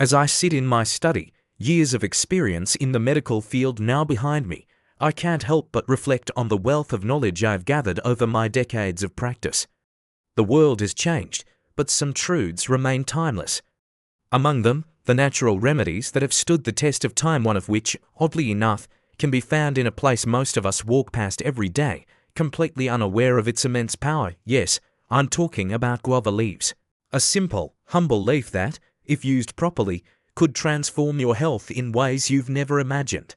As I sit in my study, years of experience in the medical field now behind me, I can't help but reflect on the wealth of knowledge I've gathered over my decades of practice. The world has changed, but some truths remain timeless. Among them, the natural remedies that have stood the test of time, one of which, oddly enough, can be found in a place most of us walk past every day, completely unaware of its immense power. Yes, I'm talking about guava leaves. A simple, humble leaf that, if used properly, could transform your health in ways you've never imagined.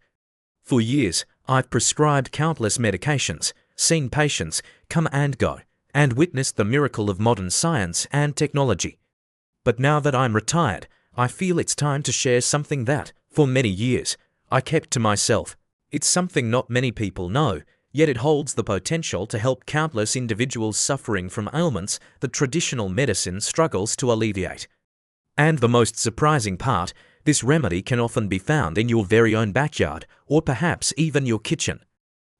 For years, I've prescribed countless medications, seen patients come and go, and witnessed the miracle of modern science and technology. But now that I'm retired, I feel it's time to share something that, for many years, I kept to myself. It's something not many people know, yet it holds the potential to help countless individuals suffering from ailments that traditional medicine struggles to alleviate. And the most surprising part, this remedy can often be found in your very own backyard, or perhaps even your kitchen.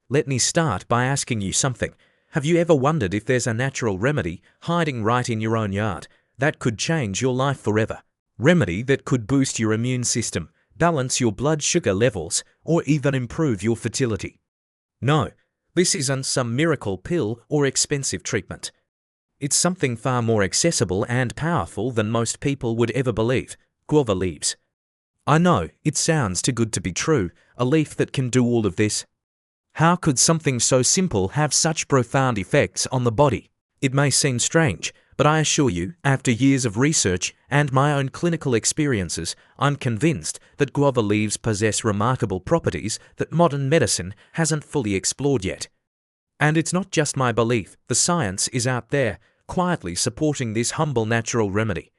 Let me start by asking you something. Have you ever wondered if there's a natural remedy hiding right in your own yard that could change your life forever? Remedy that could boost your immune system, balance your blood sugar levels, or even improve your fertility? No, this isn't some miracle pill or expensive treatment. It's something far more accessible and powerful than most people would ever believe: guava leaves. I know, it sounds too good to be true, a leaf that can do all of this. How could something so simple have such profound effects on the body? It may seem strange, but I assure you, after years of research and my own clinical experiences, I'm convinced that guava leaves possess remarkable properties that modern medicine hasn't fully explored yet. And it's not just my belief, the science is out there, quietly supporting this humble natural remedy.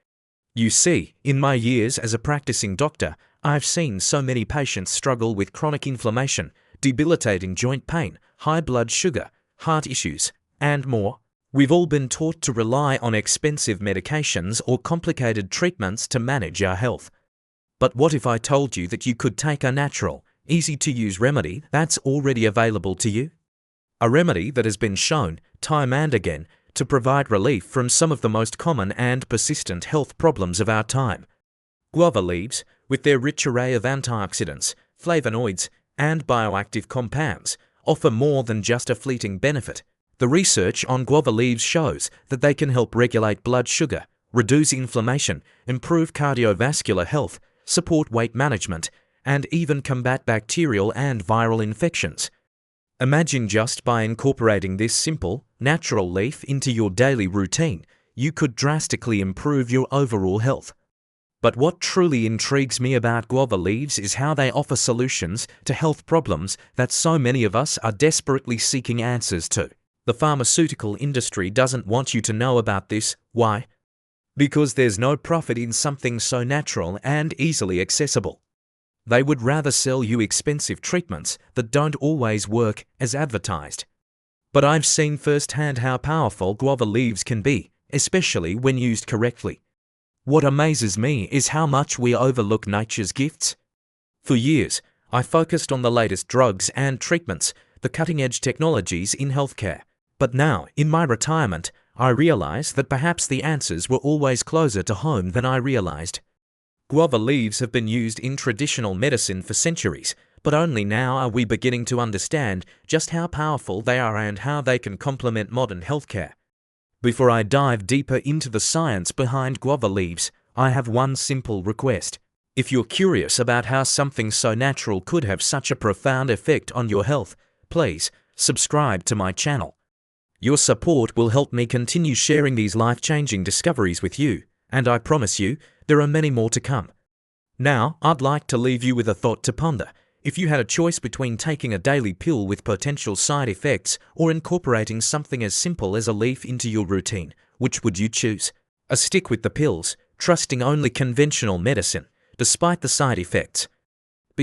You see, in my years as a practicing doctor, I've seen so many patients struggle with chronic inflammation, debilitating joint pain, high blood sugar, heart issues, and more. We've all been taught to rely on expensive medications or complicated treatments to manage our health. But what if I told you that you could take a natural, easy-to-use remedy that's already available to you? A remedy that has been shown, time and again, to provide relief from some of the most common and persistent health problems of our time. Guava leaves, with their rich array of antioxidants, flavonoids, and bioactive compounds, offer more than just a fleeting benefit. The research on guava leaves shows that they can help regulate blood sugar, reduce inflammation, improve cardiovascular health, support weight management, and even combat bacterial and viral infections. Imagine just by incorporating this simple, natural leaf into your daily routine, you could drastically improve your overall health. But what truly intrigues me about guava leaves is how they offer solutions to health problems that so many of us are desperately seeking answers to. The pharmaceutical industry doesn't want you to know about this. Why? Because there's no profit in something so natural and easily accessible. They would rather sell you expensive treatments that don't always work as advertised. But I've seen firsthand how powerful guava leaves can be, especially when used correctly. What amazes me is how much we overlook nature's gifts. For years, I focused on the latest drugs and treatments, the cutting-edge technologies in healthcare. But now, in my retirement, I realize that perhaps the answers were always closer to home than I realized. Guava leaves have been used in traditional medicine for centuries, but only now are we beginning to understand just how powerful they are and how they can complement modern healthcare. Before I dive deeper into the science behind guava leaves, I have one simple request. If you're curious about how something so natural could have such a profound effect on your health, please subscribe to my channel. Your support will help me continue sharing these life-changing discoveries with you, and I promise you, there are many more to come. Now, I'd like to leave you with a thought to ponder. If you had a choice between taking a daily pill with potential side effects or incorporating something as simple as a leaf into your routine, which would you choose? Stick with the pills, trusting only conventional medicine, despite the side effects.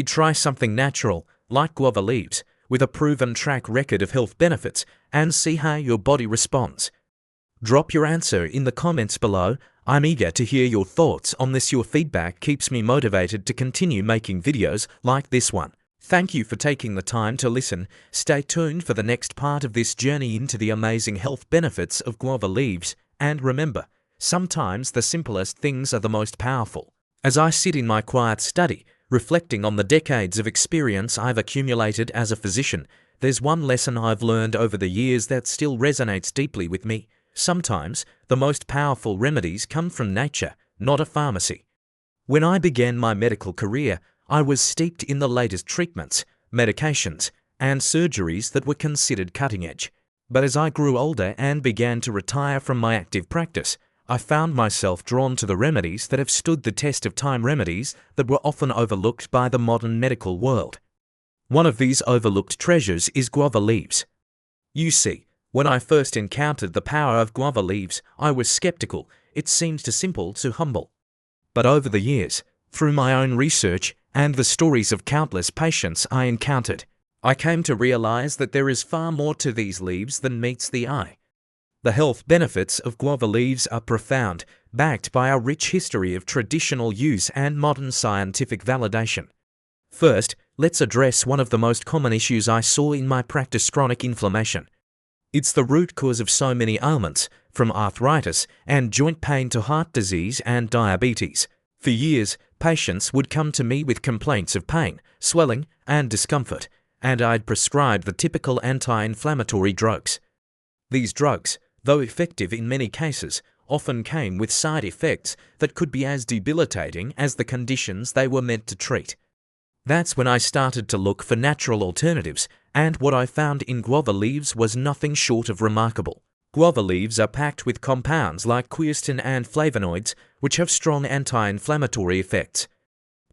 Try something natural, like guava leaves, with a proven track record of health benefits, and see how your body responds. Drop your answer in the comments below. I'm eager to hear your thoughts on this. Your feedback keeps me motivated to continue making videos like this one. Thank you for taking the time to listen. Stay tuned for the next part of this journey into the amazing health benefits of guava leaves. And remember, sometimes the simplest things are the most powerful. As I sit in my quiet study, reflecting on the decades of experience I've accumulated as a physician, there's one lesson I've learned over the years that still resonates deeply with me. Sometimes, the most powerful remedies come from nature, not a pharmacy. When I began my medical career, I was steeped in the latest treatments, medications, and surgeries that were considered cutting edge. But as I grew older and began to retire from my active practice, I found myself drawn to the remedies that have stood the test of time, remedies that were often overlooked by the modern medical world. One of these overlooked treasures is guava leaves. You see, when I first encountered the power of guava leaves, I was skeptical. It seemed too simple, too humble. But over the years, through my own research and the stories of countless patients I encountered, I came to realize that there is far more to these leaves than meets the eye. The health benefits of guava leaves are profound, backed by a rich history of traditional use and modern scientific validation. First, let's address one of the most common issues I saw in my practice: chronic inflammation. It's the root cause of so many ailments, from arthritis and joint pain to heart disease and diabetes. For years, patients would come to me with complaints of pain, swelling, and discomfort, and I'd prescribe the typical anti-inflammatory drugs. These drugs, though effective in many cases, often came with side effects that could be as debilitating as the conditions they were meant to treat. That's when I started to look for natural alternatives, and what I found in guava leaves was nothing short of remarkable. Guava leaves are packed with compounds like quercetin and flavonoids, which have strong anti-inflammatory effects.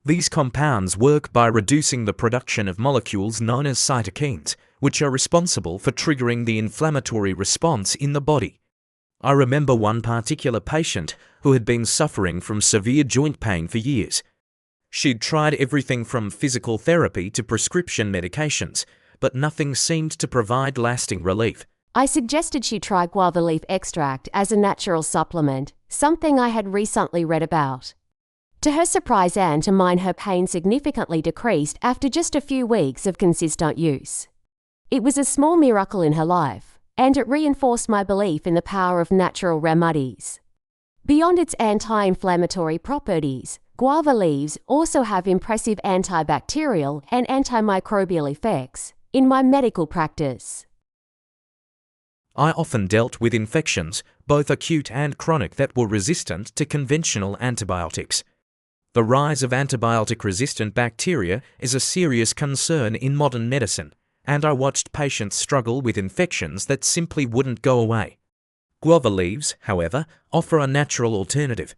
These compounds work by reducing the production of molecules known as cytokines, which are responsible for triggering the inflammatory response in the body. I remember one particular patient who had been suffering from severe joint pain for years. She'd tried everything from physical therapy to prescription medications, but nothing seemed to provide lasting relief. I suggested she try guava leaf extract as a natural supplement, something I had recently read about. To her surprise and to mine, her pain significantly decreased after just a few weeks of consistent use. It was a small miracle in her life, and it reinforced my belief in the power of natural remedies. Beyond its anti-inflammatory properties, guava leaves also have impressive antibacterial and antimicrobial effects in my medical practice. I often dealt with infections, both acute and chronic, that were resistant to conventional antibiotics. The rise of antibiotic-resistant bacteria is a serious concern in modern medicine, and I watched patients struggle with infections that simply wouldn't go away. Guava leaves, however, offer a natural alternative.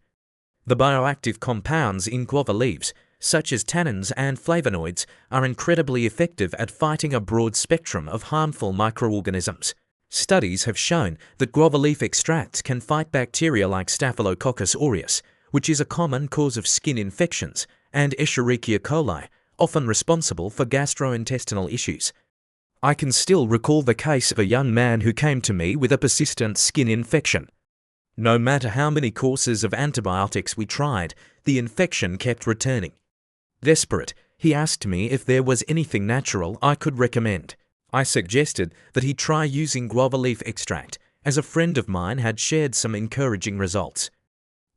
The bioactive compounds in guava leaves, such as tannins and flavonoids, are incredibly effective at fighting a broad spectrum of harmful microorganisms. Studies have shown that guava leaf extracts can fight bacteria like Staphylococcus aureus, which is a common cause of skin infections, and Escherichia coli, often responsible for gastrointestinal issues. I can still recall the case of a young man who came to me with a persistent skin infection. No matter how many courses of antibiotics we tried, the infection kept returning. Desperate, he asked me if there was anything natural I could recommend. I suggested that he try using guava leaf extract, as a friend of mine had shared some encouraging results.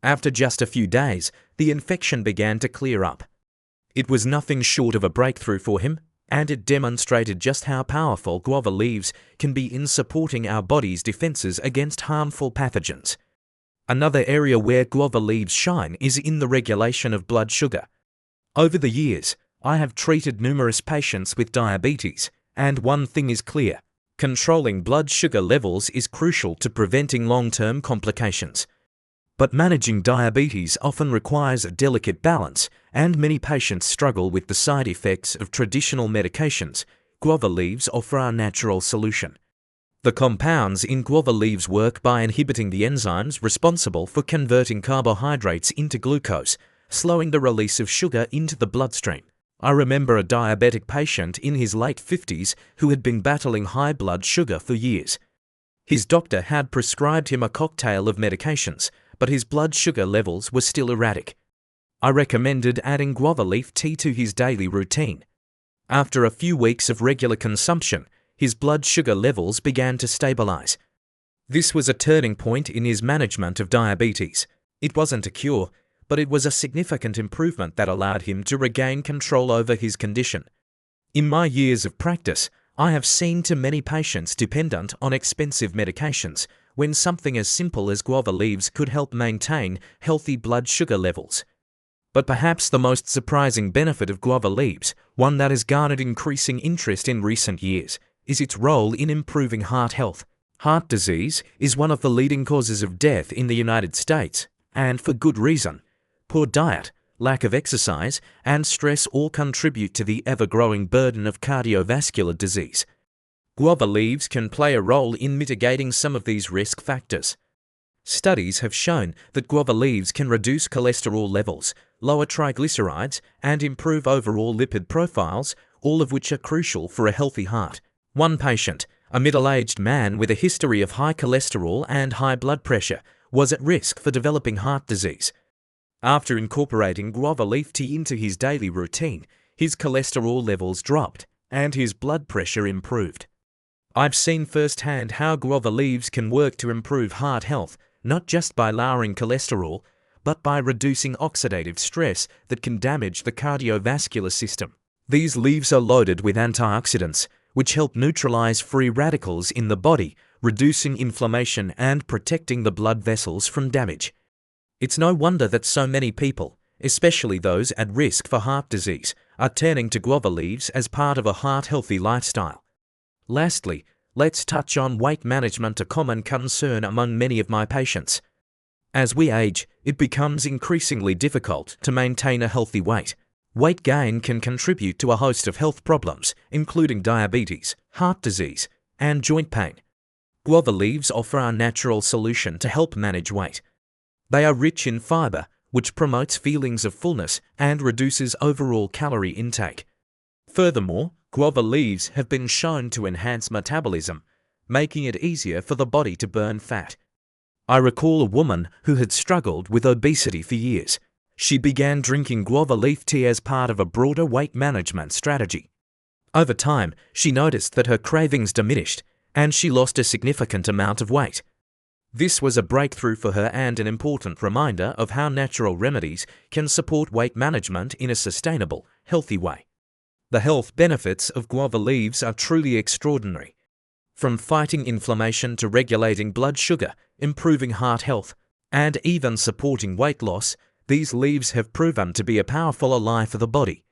After just a few days, the infection began to clear up. It was nothing short of a breakthrough for him, and it demonstrated just how powerful guava leaves can be in supporting our body's defenses against harmful pathogens. Another area where guava leaves shine is in the regulation of blood sugar. Over the years, I have treated numerous patients with diabetes, and one thing is clear: controlling blood sugar levels is crucial to preventing long-term complications. But managing diabetes often requires a delicate balance, and many patients struggle with the side effects of traditional medications. Guava leaves offer a natural solution. The compounds in guava leaves work by inhibiting the enzymes responsible for converting carbohydrates into glucose, slowing the release of sugar into the bloodstream. I remember a diabetic patient in his late 50s who had been battling high blood sugar for years. His doctor had prescribed him a cocktail of medications, but his blood sugar levels were still erratic. I recommended adding guava leaf tea to his daily routine. After a few weeks of regular consumption, his blood sugar levels began to stabilize. This was a turning point in his management of diabetes. It wasn't a cure, but it was a significant improvement that allowed him to regain control over his condition. In my years of practice, I have seen too many patients dependent on expensive medications when something as simple as guava leaves could help maintain healthy blood sugar levels. But perhaps the most surprising benefit of guava leaves, one that has garnered increasing interest in recent years, is its role in improving heart health. Heart disease is one of the leading causes of death in the United States, and for good reason. Poor diet, lack of exercise, and stress all contribute to the ever-growing burden of cardiovascular disease. Guava leaves can play a role in mitigating some of these risk factors. Studies have shown that guava leaves can reduce cholesterol levels, lower triglycerides, and improve overall lipid profiles, all of which are crucial for a healthy heart. One patient, a middle-aged man with a history of high cholesterol and high blood pressure, was at risk for developing heart disease. After incorporating guava leaf tea into his daily routine, his cholesterol levels dropped and his blood pressure improved. I've seen firsthand how guava leaves can work to improve heart health, not just by lowering cholesterol, but by reducing oxidative stress that can damage the cardiovascular system. These leaves are loaded with antioxidants, which help neutralize free radicals in the body, reducing inflammation and protecting the blood vessels from damage. It's no wonder that so many people, especially those at risk for heart disease, are turning to guava leaves as part of a heart-healthy lifestyle. Lastly, let's touch on weight management, a common concern among many of my patients. As we age, it becomes increasingly difficult to maintain a healthy weight. Weight gain can contribute to a host of health problems, including diabetes, heart disease, and joint pain. Guava leaves offer a natural solution to help manage weight. They are rich in fiber, which promotes feelings of fullness and reduces overall calorie intake. Furthermore, guava leaves have been shown to enhance metabolism, making it easier for the body to burn fat. I recall a woman who had struggled with obesity for years. She began drinking guava leaf tea as part of a broader weight management strategy. Over time, she noticed that her cravings diminished, and she lost a significant amount of weight. This was a breakthrough for her and an important reminder of how natural remedies can support weight management in a sustainable, healthy way. The health benefits of guava leaves are truly extraordinary. From fighting inflammation to regulating blood sugar, improving heart health, and even supporting weight loss, these leaves have proven to be a powerful ally for the body.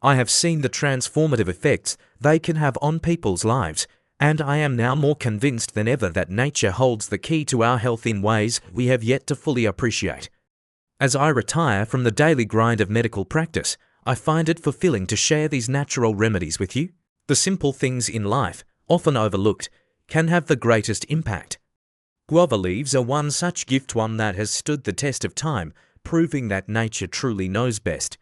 I have seen the transformative effects they can have on people's lives, and I am now more convinced than ever that nature holds the key to our health in ways we have yet to fully appreciate. As I retire from the daily grind of medical practice, I find it fulfilling to share these natural remedies with you. The simple things in life, often overlooked, can have the greatest impact. Guava leaves are one such gift, one that has stood the test of time, proving that nature truly knows best.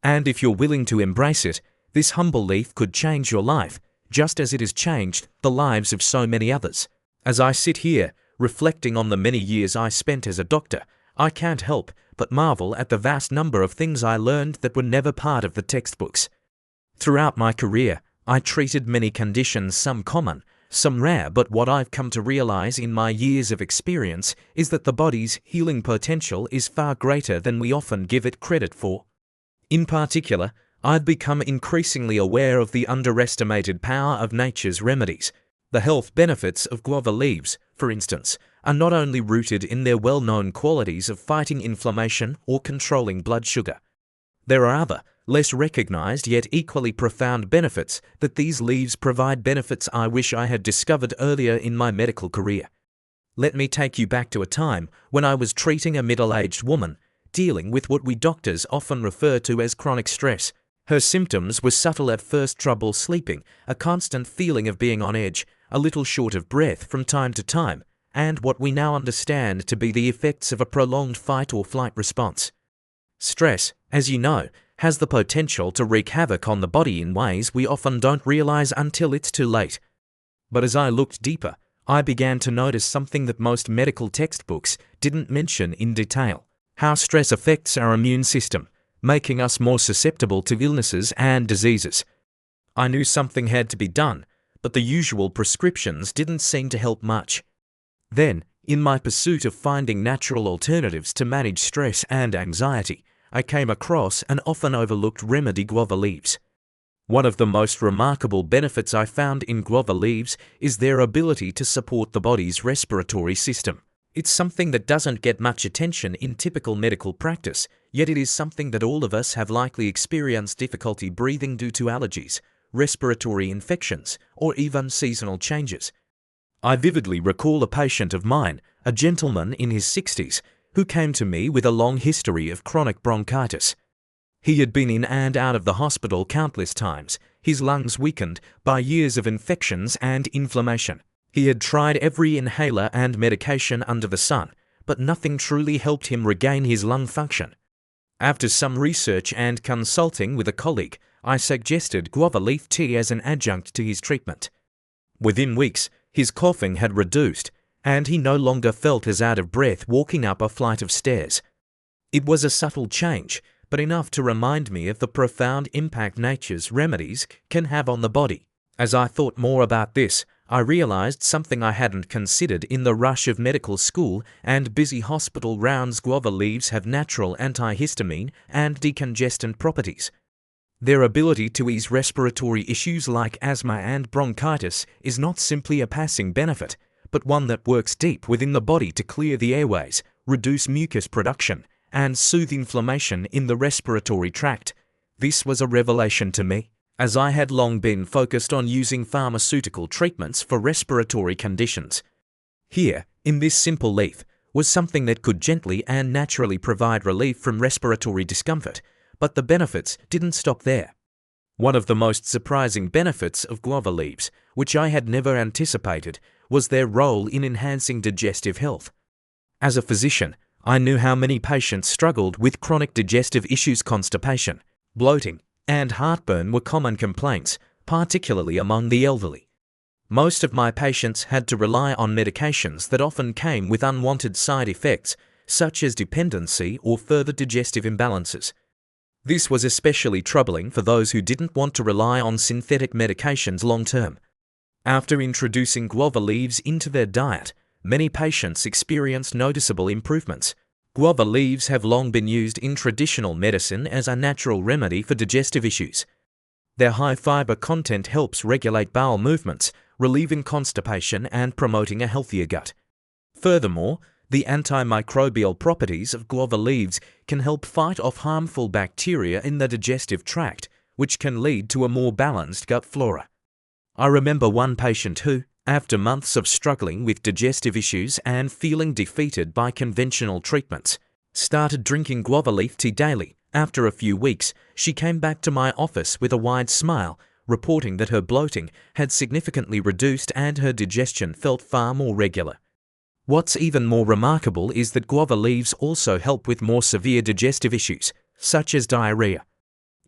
And if you're willing to embrace it, this humble leaf could change your life, just as it has changed the lives of so many others. As I sit here, reflecting on the many years I spent as a doctor, I can't help but marvel at the vast number of things I learned that were never part of the textbooks. Throughout my career, I treated many conditions, some common, some rare, but what I've come to realize in my years of experience is that the body's healing potential is far greater than we often give it credit for. In particular, I've become increasingly aware of the underestimated power of nature's remedies. The health benefits of guava leaves, for instance, are not only rooted in their well-known qualities of fighting inflammation or controlling blood sugar. There are other, less recognized yet equally profound benefits that these leaves provide, benefits I wish I had discovered earlier in my medical career. Let me take you back to a time when I was treating a middle-aged woman, dealing with what we doctors often refer to as chronic stress. Her symptoms were subtle at first: trouble sleeping, a constant feeling of being on edge, a little short of breath from time to time, and what we now understand to be the effects of a prolonged fight or flight response. Stress, as you know, has the potential to wreak havoc on the body in ways we often don't realize until it's too late. But as I looked deeper, I began to notice something that most medical textbooks didn't mention in detail: how stress affects our immune system, making us more susceptible to illnesses and diseases. I knew something had to be done, but the usual prescriptions didn't seem to help much. Then, In my pursuit of finding natural alternatives to manage stress and anxiety, I came across an often overlooked remedy: guava leaves. One of the most remarkable benefits I found in guava leaves is their ability to support the body's respiratory system. It's something that doesn't get much attention in typical medical practice, yet it is something that all of us have likely experienced difficulty breathing due to allergies, respiratory infections, or even seasonal changes. I vividly recall a patient of mine, a gentleman in his 60s, who came to me with a long history of chronic bronchitis. He had been in and out of the hospital countless times, his lungs weakened by years of infections and inflammation. He had tried every inhaler and medication under the sun, but nothing truly helped him regain his lung function. After some research and consulting with a colleague, I suggested guava leaf tea as an adjunct to his treatment. Within weeks, his coughing had reduced, and he no longer felt as out of breath walking up a flight of stairs. It was a subtle change, but enough to remind me of the profound impact nature's remedies can have on the body. As I thought more about this, I realized something I hadn't considered in the rush of medical school and busy hospital rounds. Guava leaves have natural antihistamine and decongestant properties. Their ability to ease respiratory issues like asthma and bronchitis is not simply a passing benefit, but one that works deep within the body to clear the airways, reduce mucus production, and soothe inflammation in the respiratory tract. This was a revelation to me, as I had long been focused on using pharmaceutical treatments for respiratory conditions. Here, in this simple leaf, was something that could gently and naturally provide relief from respiratory discomfort, but the benefits didn't stop there. One of the most surprising benefits of guava leaves, which I had never anticipated, was their role in enhancing digestive health. As a physician, I knew how many patients struggled with chronic digestive issues. Constipation, bloating, and heartburn were common complaints, particularly among the elderly. Most of my patients had to rely on medications that often came with unwanted side effects, such as dependency or further digestive imbalances. This was especially troubling for those who didn't want to rely on synthetic medications long term. After introducing guava leaves into their diet, many patients experienced noticeable improvements. Guava leaves have long been used in traditional medicine as a natural remedy for digestive issues. Their high fiber content helps regulate bowel movements, relieving constipation and promoting a healthier gut. Furthermore, the antimicrobial properties of guava leaves can help fight off harmful bacteria in the digestive tract, which can lead to a more balanced gut flora. I remember one patient who, after months of struggling with digestive issues and feeling defeated by conventional treatments, started drinking guava leaf tea daily. After a few weeks, she came back to my office with a wide smile, reporting that her bloating had significantly reduced and her digestion felt far more regular. What's even more remarkable is that guava leaves also help with more severe digestive issues, such as diarrhea.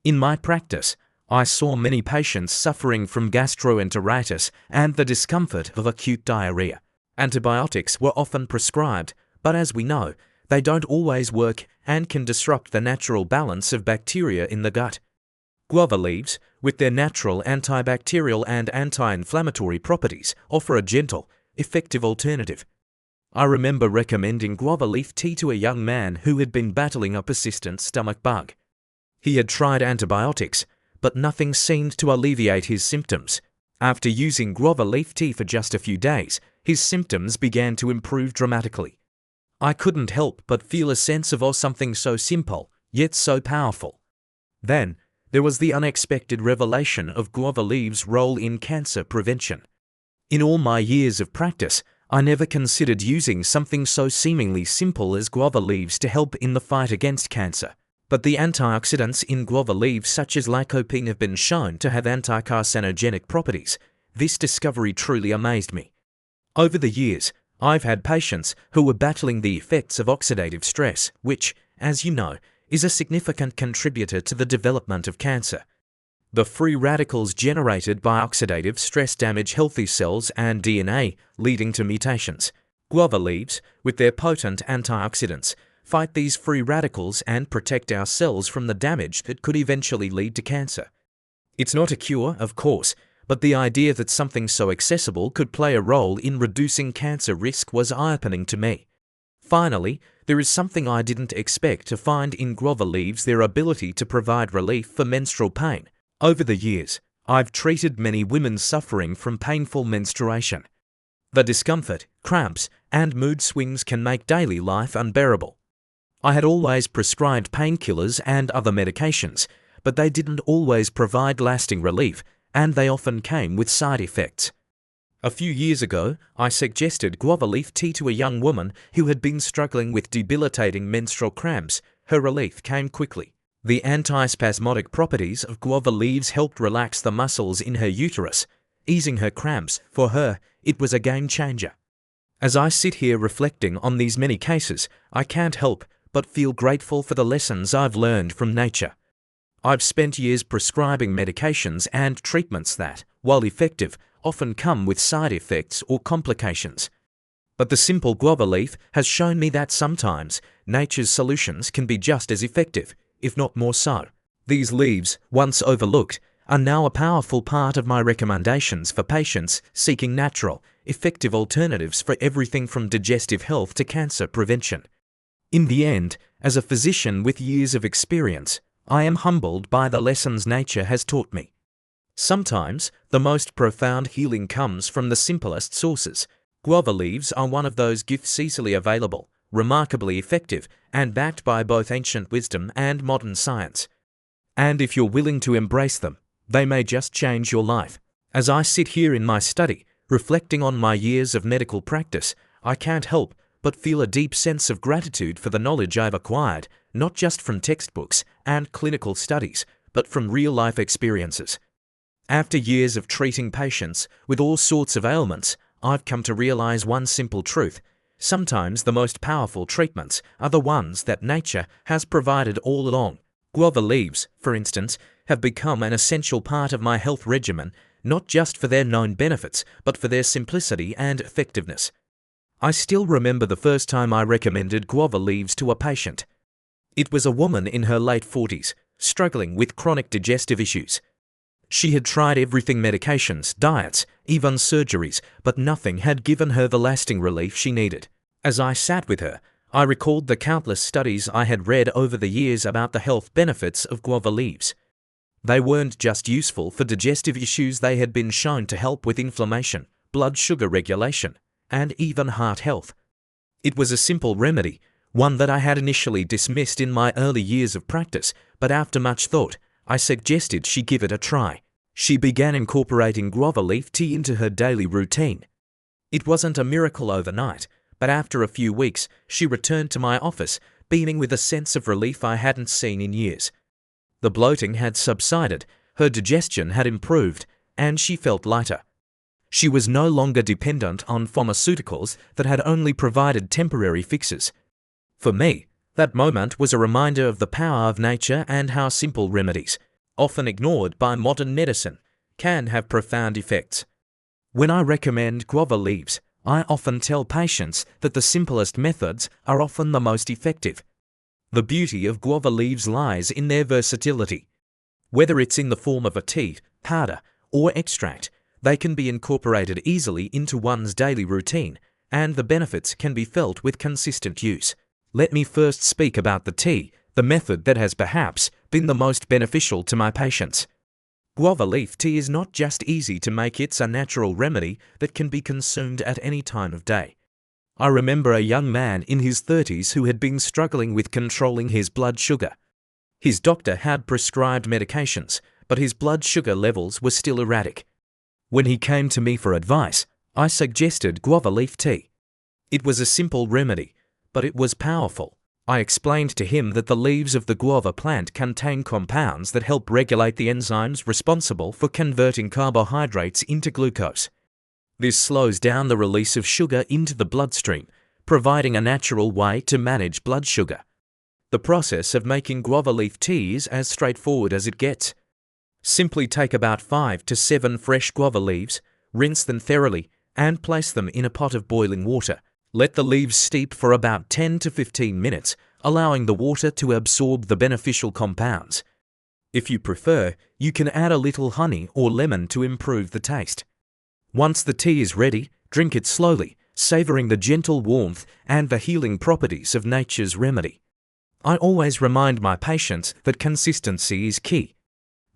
In my practice, I saw many patients suffering from gastroenteritis and the discomfort of acute diarrhea. Antibiotics were often prescribed, but as we know, they don't always work and can disrupt the natural balance of bacteria in the gut. Guava leaves, with their natural antibacterial and anti-inflammatory properties, offer a gentle, effective alternative. I remember recommending guava leaf tea to a young man who had been battling a persistent stomach bug. He had tried antibiotics, but nothing seemed to alleviate his symptoms. After using guava leaf tea for just a few days, his symptoms began to improve dramatically. I couldn't help but feel a sense of something so simple, yet so powerful. Then, there was the unexpected revelation of guava leaves' role in cancer prevention. In all my years of practice, I never considered using something so seemingly simple as guava leaves to help in the fight against cancer. But the antioxidants in guava leaves, such as lycopene, have been shown to have anti-carcinogenic properties. This discovery truly amazed me. Over the years, I've had patients who were battling the effects of oxidative stress, which, as you know, is a significant contributor to the development of cancer. The free radicals generated by oxidative stress damage healthy cells and DNA, leading to mutations. Guava leaves, with their potent antioxidants, fight these free radicals and protect our cells from the damage that could eventually lead to cancer. It's not a cure, of course, but the idea that something so accessible could play a role in reducing cancer risk was eye-opening to me. Finally, there is something I didn't expect to find in guava leaves: their ability to provide relief for menstrual pain. Over the years, I've treated many women suffering from painful menstruation. The discomfort, cramps, and mood swings can make daily life unbearable. I had always prescribed painkillers and other medications, but they didn't always provide lasting relief, and they often came with side effects. A few years ago, I suggested guava leaf tea to a young woman who had been struggling with debilitating menstrual cramps. Her relief came quickly. The antispasmodic properties of guava leaves helped relax the muscles in her uterus, easing her cramps. For her, it was a game changer. As I sit here reflecting on these many cases, I can't help but feel grateful for the lessons I've learned from nature. I've spent years prescribing medications and treatments that, while effective, often come with side effects or complications. But the simple guava leaf has shown me that sometimes nature's solutions can be just as effective, if not more so. These leaves, once overlooked, are now a powerful part of my recommendations for patients seeking natural, effective alternatives for everything from digestive health to cancer prevention. In the end, as a physician with years of experience, I am humbled by the lessons nature has taught me. Sometimes, the most profound healing comes from the simplest sources. Guava leaves are one of those gifts, easily available, remarkably effective, and backed by both ancient wisdom and modern science. And if you're willing to embrace them, they may just change your life. As I sit here in my study, reflecting on my years of medical practice, I can't help but feel a deep sense of gratitude for the knowledge I've acquired, not just from textbooks and clinical studies, but from real-life experiences. After years of treating patients with all sorts of ailments, I've come to realize one simple truth: sometimes the most powerful treatments are the ones that nature has provided all along. Guava leaves, for instance, have become an essential part of my health regimen, not just for their known benefits, but for their simplicity and effectiveness. I still remember the first time I recommended guava leaves to a patient. It was a woman in her late 40s, struggling with chronic digestive issues. She had tried everything: medications, diets, even surgeries, but nothing had given her the lasting relief she needed. As I sat with her, I recalled the countless studies I had read over the years about the health benefits of guava leaves. They weren't just useful for digestive issues, they had been shown to help with inflammation, blood sugar regulation, and even heart health. It was a simple remedy, one that I had initially dismissed in my early years of practice, but after much thought, I suggested she give it a try. She began incorporating guava leaf tea into her daily routine. It wasn't a miracle overnight, but after a few weeks, she returned to my office, beaming with a sense of relief I hadn't seen in years. The bloating had subsided, her digestion had improved, and she felt lighter. She was no longer dependent on pharmaceuticals that had only provided temporary fixes. For me, that moment was a reminder of the power of nature and how simple remedies, often ignored by modern medicine, can have profound effects. When I recommend guava leaves, I often tell patients that the simplest methods are often the most effective. The beauty of guava leaves lies in their versatility. Whether it's in the form of a tea, powder, or extract, they can be incorporated easily into one's daily routine, and the benefits can be felt with consistent use. Let me first speak about the tea, the method that has perhaps been the most beneficial to my patients. Guava leaf tea is not just easy to make, it's a natural remedy that can be consumed at any time of day. I remember a young man in his 30s who had been struggling with controlling his blood sugar. His doctor had prescribed medications, but his blood sugar levels were still erratic. When he came to me for advice, I suggested guava leaf tea. It was a simple remedy, but it was powerful. I explained to him that the leaves of the guava plant contain compounds that help regulate the enzymes responsible for converting carbohydrates into glucose. This slows down the release of sugar into the bloodstream, providing a natural way to manage blood sugar. The process of making guava leaf tea is as straightforward as it gets. Simply take about 5 to 7 fresh guava leaves, rinse them thoroughly, and place them in a pot of boiling water. Let the leaves steep for about 10 to 15 minutes, allowing the water to absorb the beneficial compounds. If you prefer, you can add a little honey or lemon to improve the taste. Once the tea is ready, drink it slowly, savoring the gentle warmth and the healing properties of nature's remedy. I always remind my patients that consistency is key.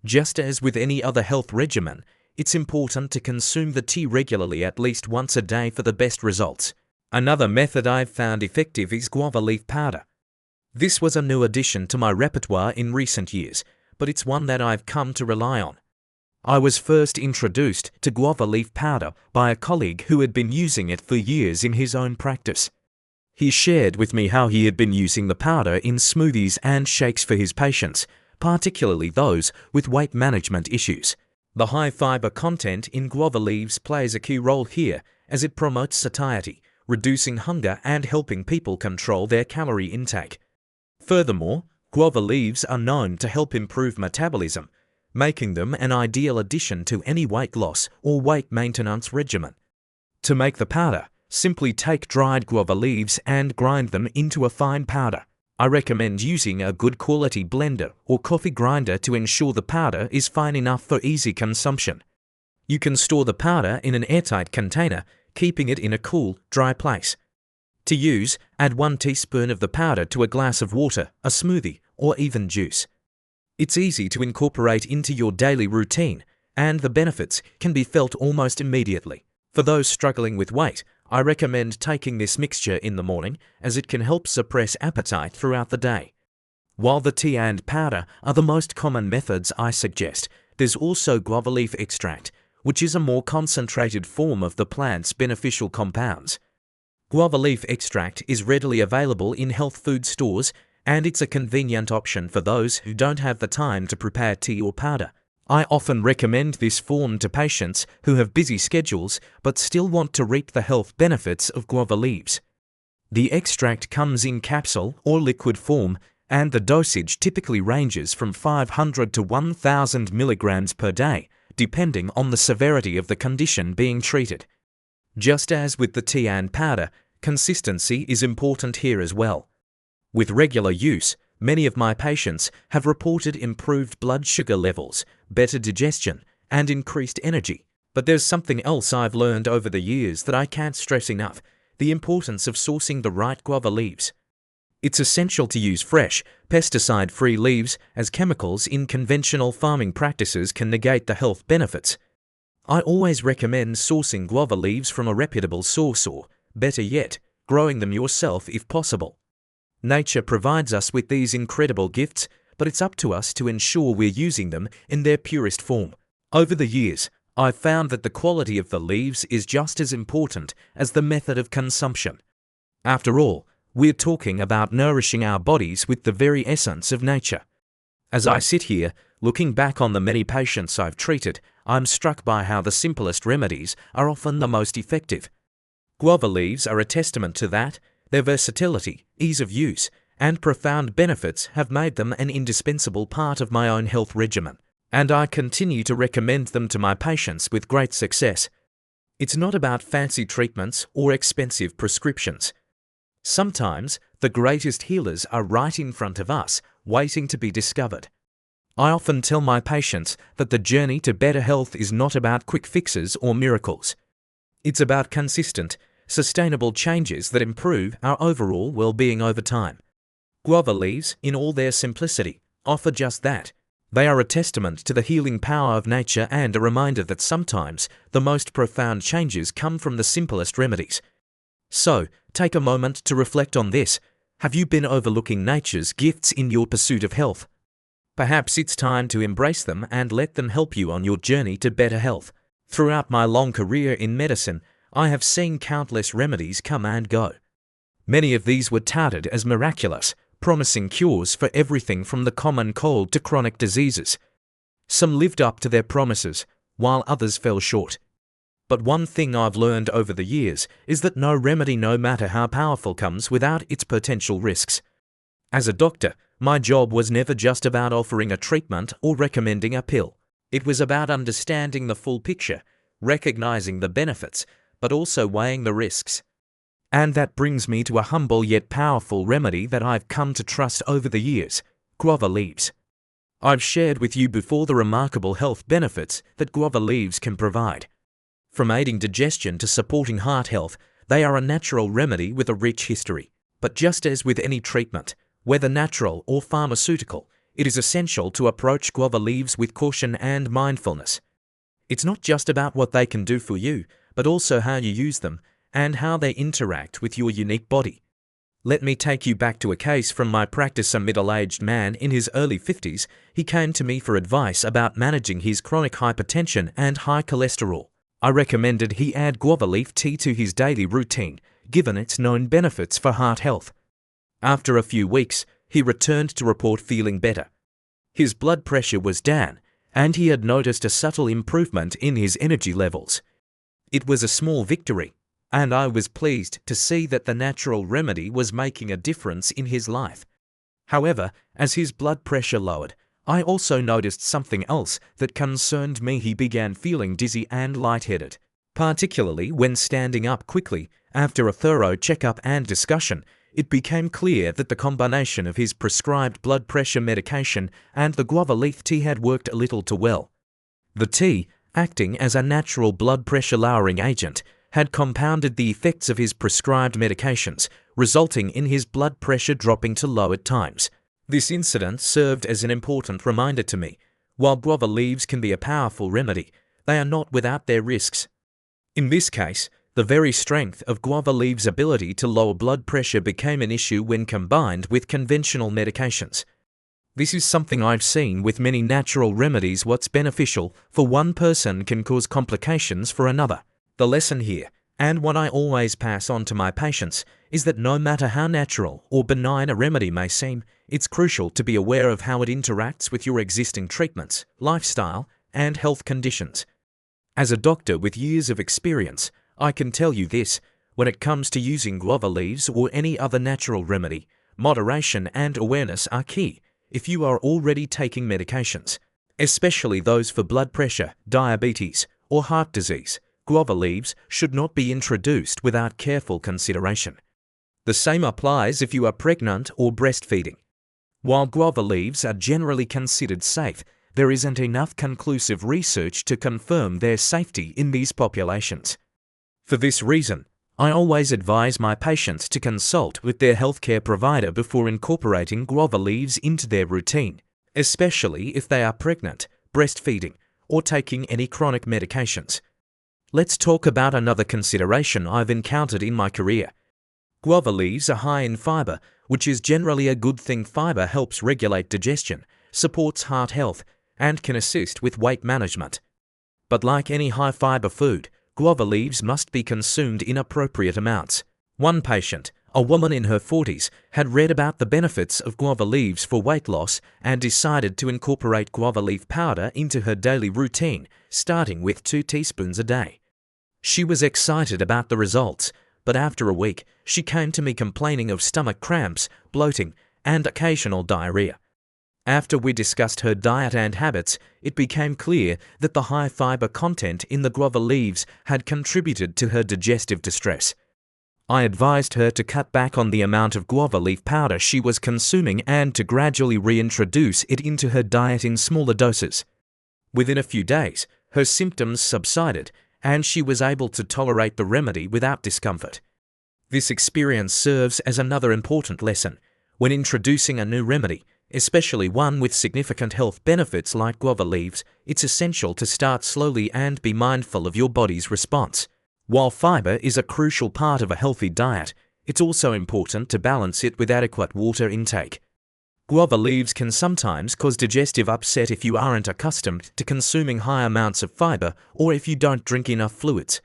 Just as with any other health regimen, it's important to consume the tea regularly at least once a day for the best results. Another method I've found effective is guava leaf powder. This was a new addition to my repertoire in recent years, but it's one that I've come to rely on. I was first introduced to guava leaf powder by a colleague who had been using it for years in his own practice. He shared with me how he had been using the powder in smoothies and shakes for his patients, particularly those with weight management issues. The high fiber content in guava leaves plays a key role here, as it promotes satiety, reducing hunger and helping people control their calorie intake. Furthermore, guava leaves are known to help improve metabolism, making them an ideal addition to any weight loss or weight maintenance regimen. To make the powder, simply take dried guava leaves and grind them into a fine powder. I recommend using a good quality blender or coffee grinder to ensure the powder is fine enough for easy consumption. You can store the powder in an airtight container, keeping it in a cool, dry place. To use, add 1 teaspoon of the powder to a glass of water, a smoothie, or even juice. It's easy to incorporate into your daily routine, and the benefits can be felt almost immediately. For those struggling with weight, I recommend taking this mixture in the morning, as it can help suppress appetite throughout the day. While the tea and powder are the most common methods I suggest, there's also guava leaf extract, which is a more concentrated form of the plant's beneficial compounds. Guava leaf extract is readily available in health food stores, and it's a convenient option for those who don't have the time to prepare tea or powder. I often recommend this form to patients who have busy schedules but still want to reap the health benefits of guava leaves. The extract comes in capsule or liquid form, and the dosage typically ranges from 500 to 1,000 milligrams per day, depending on the severity of the condition being treated. Just as with the tea and powder, consistency is important here as well. With regular use, many of my patients have reported improved blood sugar levels, better digestion, and increased energy. But there's something else I've learned over the years that I can't stress enough: the importance of sourcing the right guava leaves. It's essential to use fresh, pesticide-free leaves, as chemicals in conventional farming practices can negate the health benefits. I always recommend sourcing guava leaves from a reputable source or, better yet, growing them yourself if possible. Nature provides us with these incredible gifts, but it's up to us to ensure we're using them in their purest form. Over the years, I've found that the quality of the leaves is just as important as the method of consumption. After all, we're talking about nourishing our bodies with the very essence of nature. As I sit here, looking back on the many patients I've treated, I'm struck by how the simplest remedies are often the most effective. Guava leaves are a testament to that. Their versatility, ease of use, and profound benefits have made them an indispensable part of my own health regimen, and I continue to recommend them to my patients with great success. It's not about fancy treatments or expensive prescriptions. Sometimes, the greatest healers are right in front of us, waiting to be discovered. I often tell my patients that the journey to better health is not about quick fixes or miracles. It's about consistent, sustainable changes that improve our overall well-being over time. Guava leaves, in all their simplicity, offer just that. They are a testament to the healing power of nature and a reminder that sometimes the most profound changes come from the simplest remedies. So, take a moment to reflect on this. Have you been overlooking nature's gifts in your pursuit of health? Perhaps it's time to embrace them and let them help you on your journey to better health. Throughout my long career in medicine, I have seen countless remedies come and go. Many of these were touted as miraculous, promising cures for everything from the common cold to chronic diseases. Some lived up to their promises, while others fell short. But one thing I've learned over the years is that no remedy, no matter how powerful, comes without its potential risks. As a doctor, my job was never just about offering a treatment or recommending a pill. It was about understanding the full picture, recognizing the benefits, but also weighing the risks. And that brings me to a humble yet powerful remedy that I've come to trust over the years: guava leaves. I've shared with you before the remarkable health benefits that guava leaves can provide. From aiding digestion to supporting heart health, they are a natural remedy with a rich history. But just as with any treatment, whether natural or pharmaceutical, it is essential to approach guava leaves with caution and mindfulness. It's not just about what they can do for you, but also how you use them and how they interact with your unique body. Let me take you back to a case from my practice. A middle-aged man in his early 50s, he came to me for advice about managing his chronic hypertension and high cholesterol. I recommended he add guava leaf tea to his daily routine, given its known benefits for heart health. After a few weeks, he returned to report feeling better. His blood pressure was down, and he had noticed a subtle improvement in his energy levels. It was a small victory, and I was pleased to see that the natural remedy was making a difference in his life. However, as his blood pressure lowered, I also noticed something else that concerned me. He began feeling dizzy and lightheaded, particularly when standing up quickly. After a thorough checkup and discussion, it became clear that the combination of his prescribed blood pressure medication and the guava leaf tea had worked a little too well. The tea, acting as a natural blood pressure lowering agent, had compounded the effects of his prescribed medications, resulting in his blood pressure dropping to low at times. This incident served as an important reminder to me. While guava leaves can be a powerful remedy, they are not without their risks. In this case, the very strength of guava leaves' ability to lower blood pressure became an issue when combined with conventional medications. This is something I've seen with many natural remedies. What's beneficial for one person can cause complications for another. The lesson here, and what I always pass on to my patients, is that no matter how natural or benign a remedy may seem, it's crucial to be aware of how it interacts with your existing treatments, lifestyle, and health conditions. As a doctor with years of experience, I can tell you this: when it comes to using guava leaves or any other natural remedy, moderation and awareness are key. If you are already taking medications, especially those for blood pressure, diabetes, or heart disease, guava leaves should not be introduced without careful consideration. The same applies if you are pregnant or breastfeeding. While guava leaves are generally considered safe, there isn't enough conclusive research to confirm their safety in these populations. For this reason, I always advise my patients to consult with their healthcare provider before incorporating guava leaves into their routine, especially if they are pregnant, breastfeeding, or taking any chronic medications. Let's talk about another consideration I've encountered in my career. Guava leaves are high in fiber, which is generally a good thing. Fiber helps regulate digestion, supports heart health, and can assist with weight management. But like any high-fiber food, guava leaves must be consumed in appropriate amounts. One patient, a woman in her 40s, had read about the benefits of guava leaves for weight loss and decided to incorporate guava leaf powder into her daily routine, starting with 2 teaspoons a day. She was excited about the results, but after a week, she came to me complaining of stomach cramps, bloating, and occasional diarrhea. After we discussed her diet and habits, it became clear that the high fiber content in the guava leaves had contributed to her digestive distress. I advised her to cut back on the amount of guava leaf powder she was consuming and to gradually reintroduce it into her diet in smaller doses. Within a few days, her symptoms subsided, and she was able to tolerate the remedy without discomfort. This experience serves as another important lesson. When introducing a new remedy, especially one with significant health benefits like guava leaves, it's essential to start slowly and be mindful of your body's response. While fiber is a crucial part of a healthy diet, it's also important to balance it with adequate water intake. Guava leaves can sometimes cause digestive upset if you aren't accustomed to consuming high amounts of fiber or if you don't drink enough fluids.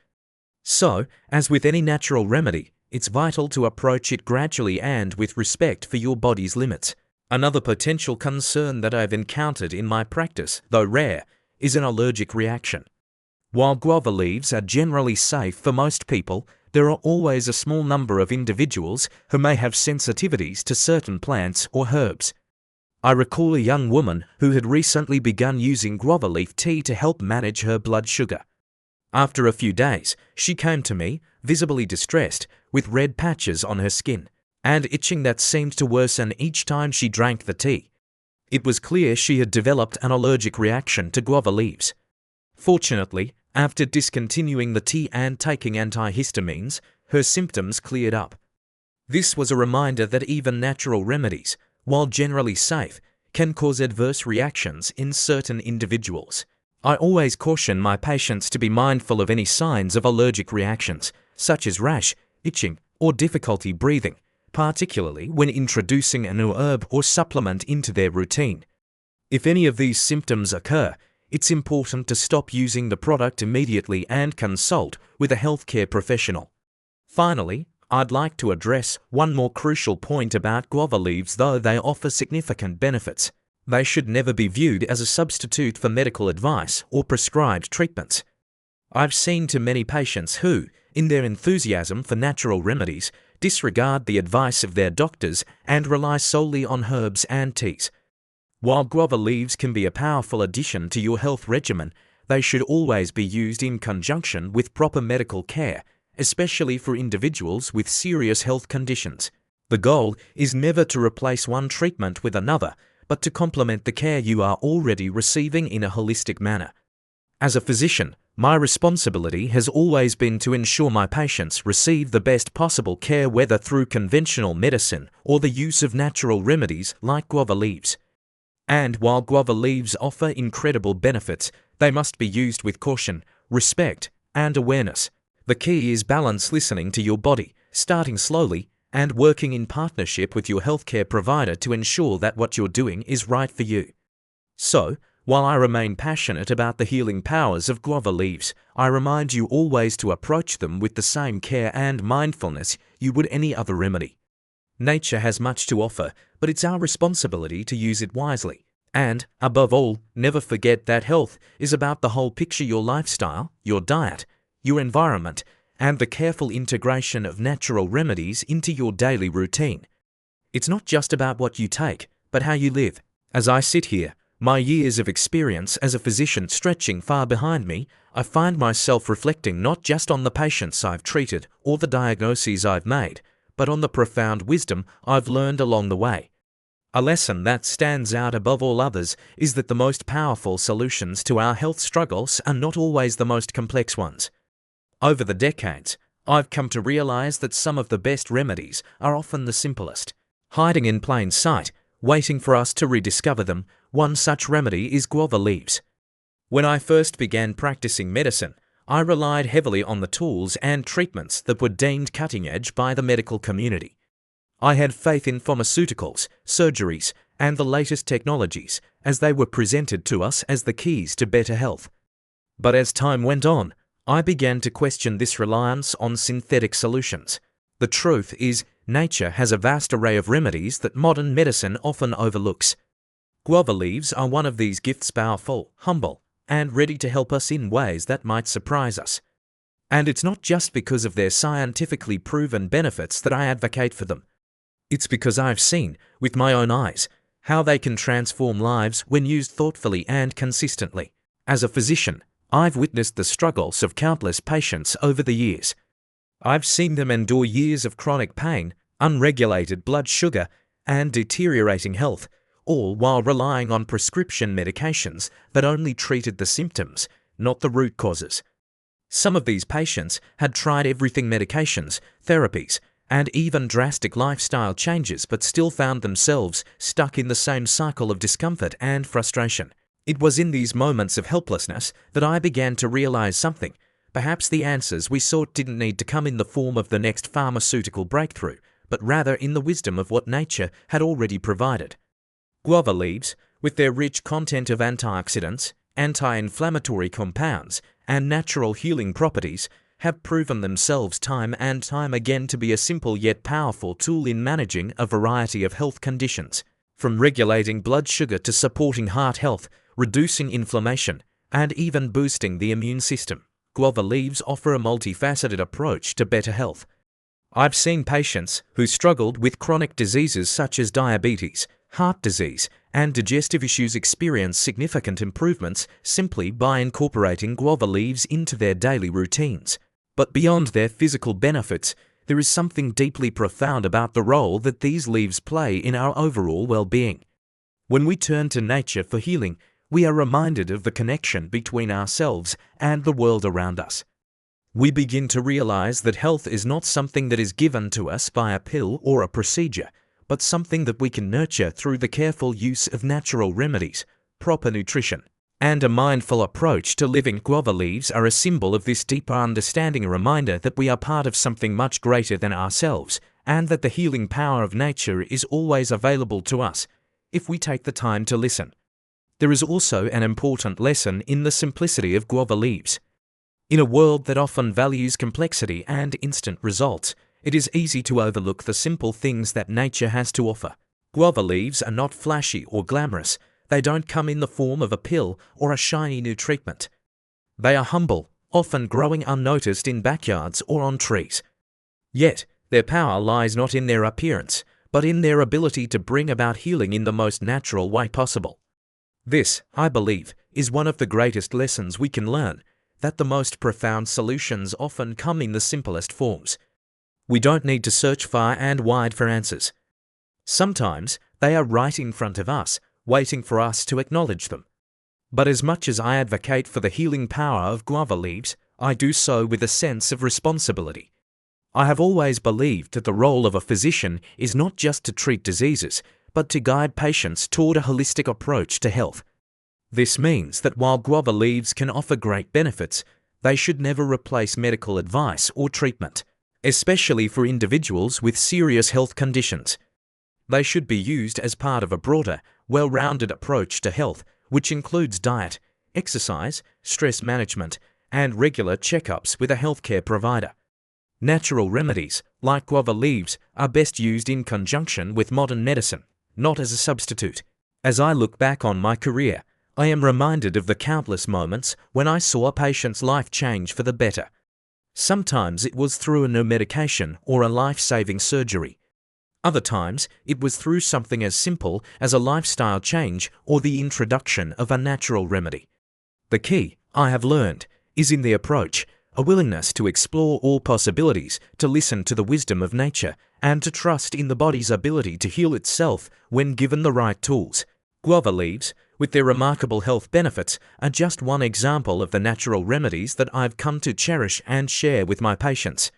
So, as with any natural remedy, it's vital to approach it gradually and with respect for your body's limits. Another potential concern that I've encountered in my practice, though rare, is an allergic reaction. While guava leaves are generally safe for most people, there are always a small number of individuals who may have sensitivities to certain plants or herbs. I recall a young woman who had recently begun using guava leaf tea to help manage her blood sugar. After a few days, she came to me, visibly distressed, with red patches on her skin, and itching that seemed to worsen each time she drank the tea. It was clear she had developed an allergic reaction to guava leaves. Fortunately, after discontinuing the tea and taking antihistamines, her symptoms cleared up. This was a reminder that even natural remedies, while generally safe, can cause adverse reactions in certain individuals. I always caution my patients to be mindful of any signs of allergic reactions, such as rash, itching, or difficulty breathing, particularly when introducing a new herb or supplement into their routine. If any of these symptoms occur, it's important to stop using the product immediately and consult with a healthcare professional. Finally, I'd like to address one more crucial point about guava leaves. Though they offer significant benefits, they should never be viewed as a substitute for medical advice or prescribed treatments. I've seen too many patients who, in their enthusiasm for natural remedies, disregard the advice of their doctors and rely solely on herbs and teas. While guava leaves can be a powerful addition to your health regimen, they should always be used in conjunction with proper medical care, especially for individuals with serious health conditions. The goal is never to replace one treatment with another, but to complement the care you are already receiving in a holistic manner. As a physician, my responsibility has always been to ensure my patients receive the best possible care, whether through conventional medicine or the use of natural remedies like guava leaves. And while guava leaves offer incredible benefits, they must be used with caution, respect, and awareness. The key is balance, listening to your body, starting slowly, and working in partnership with your healthcare provider to ensure that what you're doing is right for you. So, while I remain passionate about the healing powers of guava leaves, I remind you always to approach them with the same care and mindfulness you would any other remedy. Nature has much to offer, but it's our responsibility to use it wisely. And, above all, never forget that health is about the whole picture: your lifestyle, your diet, your environment, and the careful integration of natural remedies into your daily routine. It's not just about what you take, but how you live. As I sit here, my years of experience as a physician stretching far behind me, I find myself reflecting not just on the patients I've treated or the diagnoses I've made, but on the profound wisdom I've learned along the way. A lesson that stands out above all others is that the most powerful solutions to our health struggles are not always the most complex ones. Over the decades, I've come to realize that some of the best remedies are often the simplest, hiding in plain sight, waiting for us to rediscover them. One such remedy is guava leaves. When I first began practicing medicine, I relied heavily on the tools and treatments that were deemed cutting-edge by the medical community. I had faith in pharmaceuticals, surgeries, and the latest technologies, as they were presented to us as the keys to better health. But as time went on, I began to question this reliance on synthetic solutions. The truth is, nature has a vast array of remedies that modern medicine often overlooks. Guava leaves are one of these gifts, powerful, humble, and ready to help us in ways that might surprise us. And it's not just because of their scientifically proven benefits that I advocate for them. It's because I've seen, with my own eyes, how they can transform lives when used thoughtfully and consistently. As a physician, I've witnessed the struggles of countless patients over the years. I've seen them endure years of chronic pain, unregulated blood sugar, and deteriorating health, all while relying on prescription medications that only treated the symptoms, not the root causes. Some of these patients had tried everything: medications, therapies, and even drastic lifestyle changes, but still found themselves stuck in the same cycle of discomfort and frustration. It was in these moments of helplessness that I began to realize something. Perhaps the answers we sought didn't need to come in the form of the next pharmaceutical breakthrough, but rather in the wisdom of what nature had already provided. Guava leaves, with their rich content of antioxidants, anti-inflammatory compounds, and natural healing properties, have proven themselves time and time again to be a simple yet powerful tool in managing a variety of health conditions. From regulating blood sugar to supporting heart health, reducing inflammation, and even boosting the immune system, guava leaves offer a multifaceted approach to better health. I've seen patients who struggled with chronic diseases such as diabetes, heart disease, and digestive issues experience significant improvements simply by incorporating guava leaves into their daily routines. But beyond their physical benefits, there is something deeply profound about the role that these leaves play in our overall well-being. When we turn to nature for healing, we are reminded of the connection between ourselves and the world around us. We begin to realize that health is not something that is given to us by a pill or a procedure, but something that we can nurture through the careful use of natural remedies, proper nutrition, and a mindful approach to living. Guava leaves are a symbol of this deeper understanding, a reminder that we are part of something much greater than ourselves, and that the healing power of nature is always available to us if we take the time to listen. There is also an important lesson in the simplicity of guava leaves. In a world that often values complexity and instant results, it is easy to overlook the simple things that nature has to offer. Guava leaves are not flashy or glamorous. They don't come in the form of a pill or a shiny new treatment. They are humble, often growing unnoticed in backyards or on trees. Yet, their power lies not in their appearance, but in their ability to bring about healing in the most natural way possible. This, I believe, is one of the greatest lessons we can learn, that the most profound solutions often come in the simplest forms. We don't need to search far and wide for answers. Sometimes they are right in front of us, waiting for us to acknowledge them. But as much as I advocate for the healing power of guava leaves, I do so with a sense of responsibility. I have always believed that the role of a physician is not just to treat diseases, but to guide patients toward a holistic approach to health. This means that while guava leaves can offer great benefits, they should never replace medical advice or treatment, especially for individuals with serious health conditions. They should be used as part of a broader, well-rounded approach to health, which includes diet, exercise, stress management, and regular checkups with a healthcare provider. Natural remedies, like guava leaves, are best used in conjunction with modern medicine, not as a substitute. As I look back on my career, I am reminded of the countless moments when I saw a patient's life change for the better. Sometimes it was through a new medication or a life-saving surgery. Other times, it was through something as simple as a lifestyle change or the introduction of a natural remedy. The key, I have learned, is in the approach, a willingness to explore all possibilities, to listen to the wisdom of nature, and to trust in the body's ability to heal itself when given the right tools. Guava leaves, with their remarkable health benefits, are just one example of the natural remedies that I've come to cherish and share with my patients.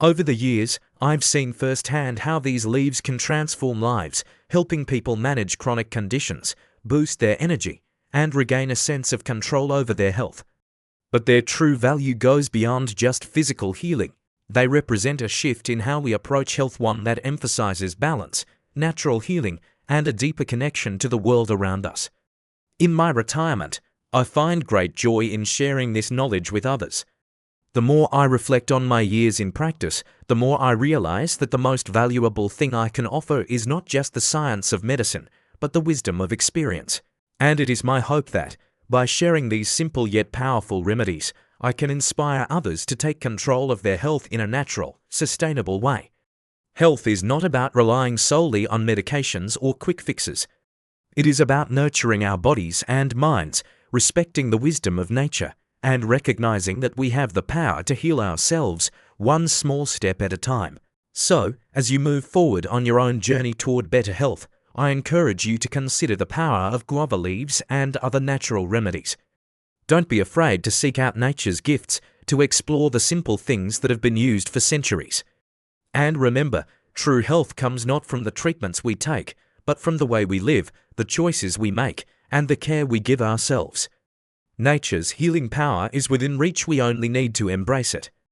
Over the years, I've seen firsthand how these leaves can transform lives, helping people manage chronic conditions, boost their energy, and regain a sense of control over their health. But their true value goes beyond just physical healing. They represent a shift in how we approach health, one that emphasizes balance, natural healing, and a deeper connection to the world around us. In my retirement, I find great joy in sharing this knowledge with others. The more I reflect on my years in practice, the more I realize that the most valuable thing I can offer is not just the science of medicine, but the wisdom of experience. And it is my hope that, by sharing these simple yet powerful remedies, I can inspire others to take control of their health in a natural, sustainable way. Health is not about relying solely on medications or quick fixes. It is about nurturing our bodies and minds, respecting the wisdom of nature, and recognizing that we have the power to heal ourselves one small step at a time. So, as you move forward on your own journey toward better health, I encourage you to consider the power of guava leaves and other natural remedies. Don't be afraid to seek out nature's gifts, to explore the simple things that have been used for centuries. And remember, true health comes not from the treatments we take, but from the way we live, the choices we make, and the care we give ourselves. Nature's healing power is within reach. We only need to embrace it.